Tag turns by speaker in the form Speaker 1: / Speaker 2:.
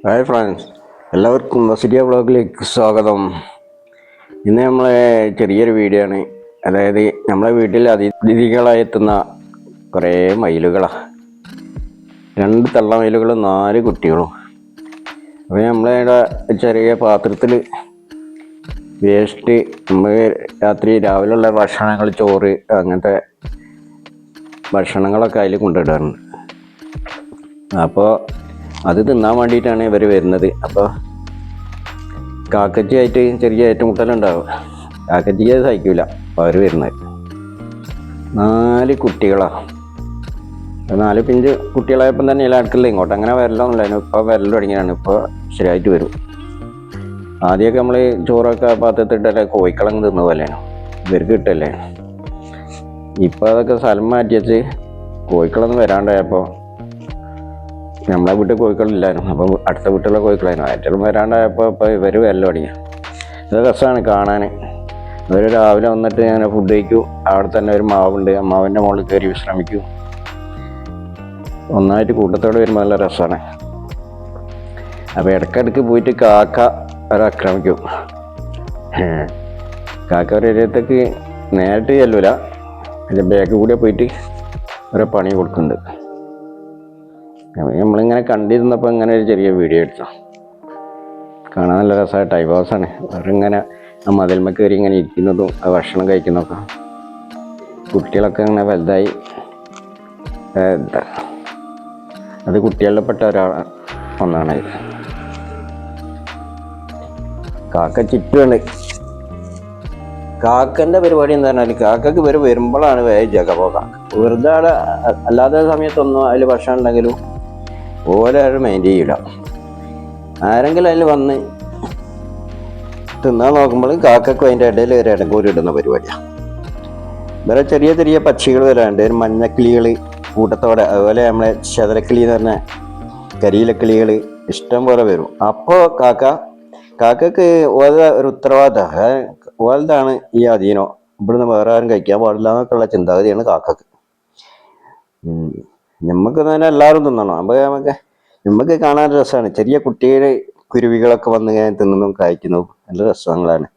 Speaker 1: Hi friends, എല്ലാവർക്കും വസിരിയ വ്ളോഗിലേക്ക് സ്വാഗതം. ഇന്ന് നമ്മളെ ചെറിയൊരു വീഡിയോ ആണ്. അതായത് നമ്മളെ വീട്ടിൽ അതിഥികളായി എത്തുന്ന കുറേ മയിലുകളാണ്. 2 തള്ള മയിലുകളും 4 കുട്ടികളും. അപ്പോൾ നമ്മളിവിടെ ചെറിയ പാത്രത്തിൽ വേസ്റ്റ്, നമ്മൾ രാവിലെയുള്ള ഭക്ഷണങ്ങൾ, ചോറ്, അങ്ങനത്തെ ഭക്ഷണങ്ങളൊക്കെ അതിൽ കൊണ്ടിടാറുണ്ട്. അപ്പോൾ അത് തിന്നാൻ വേണ്ടിയിട്ടാണ് ഇവർ വരുന്നത്. അപ്പോൾ കാക്കച്ചിയായിട്ട് ചെറിയ ഏറ്റുമുട്ടലുണ്ടാവും. കാക്കച്ചിക്ക് അത് സഹിക്കില്ല. അപ്പോൾ അവർ വരുന്നത് 4 കുട്ടികളാണ്. 4 പിഞ്ച് കുട്ടികളായപ്പം തന്നെ എല്ലാ അടുക്കളിൽ ഇങ്ങോട്ട് അങ്ങനെ വരലൊന്നുമില്ലായിരുന്നു. ഇപ്പോൾ വരൽ തുടങ്ങിയാണ്. ഇപ്പോൾ ശരിയായിട്ട് വരും. ആദ്യമൊക്കെ നമ്മൾ ചോറൊക്കെ പാത്രത്തിട്ടല്ലേ കോഴിക്കളങ്ങ് തിന്ന പോലെയാണ് ഇവർക്ക് കിട്ടല്ലേ. ഇപ്പോൾ അതൊക്കെ സ്ഥലം മാറ്റിവെച്ച് കോഴിക്കളൊന്നും വരാണ്ടായപ്പോൾ, നമ്മളെ വീട്ടിൽ കോഴിക്കളില്ലായിരുന്നു, അപ്പോൾ അടുത്ത വീട്ടിലുള്ള കോഴിക്കളായിരുന്നു. ഏറ്റവും വരാണ്ടായപ്പോൾ ഇപ്പോൾ ഇവർ വരൽ തുടങ്ങി. ഇത് രസമാണ് കാണാൻ. ഇവർ രാവിലെ വന്നിട്ട് ഞാൻ ഫുഡ് കഴിക്കും. അവിടെ തന്നെ ഒരു മാവുണ്ട്, ആ മാവിൻ്റെ മുകളിൽ കയറി വിശ്രമിക്കും. ഒന്നായിട്ട് കൂട്ടത്തോടെ വരുമ്പോൾ നല്ല രസമാണ്. അപ്പോൾ ഇടയ്ക്കിടയ്ക്ക് പോയിട്ട് കാക്ക അവരെ ആക്രമിക്കും. കാക്ക ഒരിടത്തേക്ക് നേരിട്ട് ചെല്ലൂല, അതിൻ്റെ ബാക്ക് കൂടെ പോയിട്ട് ഓരോ പണി കൊടുക്കുന്നുണ്ട്. നമ്മളിങ്ങനെ കണ്ടിരുന്നപ്പോൾ ഇങ്ങനെ ഒരു ചെറിയ വീഡിയോ എടുത്തു. കാണാൻ നല്ല രസമായ ടൈം പാസാണ്. അവരിങ്ങനെ ആ മതിൽമ കയറി ഇങ്ങനെ ഇരിക്കുന്നതും ആ ഭക്ഷണം കഴിക്കുന്നതൊക്കെ. കുട്ടികളൊക്കെ ഇങ്ങനെ വലുതായി. അത് കുട്ടികളിൽ പെട്ട ഒന്നാണ്. കാക്ക ചുറ്റുമുണ്ട്. കാക്കൻ്റെ പരിപാടി എന്താ പറഞ്ഞാൽ, കാക്കക്ക് ഇവർ വരുമ്പോഴാണ് ജഗപോകാം. വെറുതെ അവിടെ അല്ലാത്ത സമയത്തൊന്നും അതിൽ ഭക്ഷണം ഉണ്ടെങ്കിലും ഓരോ മൈൻഡ് ചെയ്യില്ല. ആരെങ്കിലും അതിൽ വന്ന് തിന്നാൻ നോക്കുമ്പോൾ കാക്കക്കും അതിൻ്റെ ഇടയിൽ ഒരു ഇടങ്കൂരി ഇടുന്ന പരിപാടിയാണ്. വേറെ ചെറിയ ചെറിയ പക്ഷികൾ വരാറുണ്ട്, ഒരു മഞ്ഞക്കിളികൾ കൂട്ടത്തോടെ. അതുപോലെ നമ്മളെ ശതരക്കിളി എന്ന് പറഞ്ഞ കരിയിലക്കിളികൾ ഇഷ്ടം പോലെ വരും. അപ്പോൾ കാക്കക്ക് ഒരു ഉത്തരവാദിത്തമാണ്. ഓലതാണ് ഈ അധീനം. ഇവിടുന്ന് വേറെ ആരും കഴിക്കാൻ പാടില്ല എന്നൊക്കെയുള്ള ചിന്താഗതിയാണ് കാക്കക്ക്. നമുക്ക് തന്നെ എല്ലാവരും തിന്നണം. അപ്പോൾ നമുക്ക് കാണാൻ രസമാണ്. ചെറിയ കുട്ടികൾ കുരുവികളൊക്കെ വന്ന് തിന്നുന്നതും കഴിക്കുന്നതും നല്ല രസങ്ങളാണ്.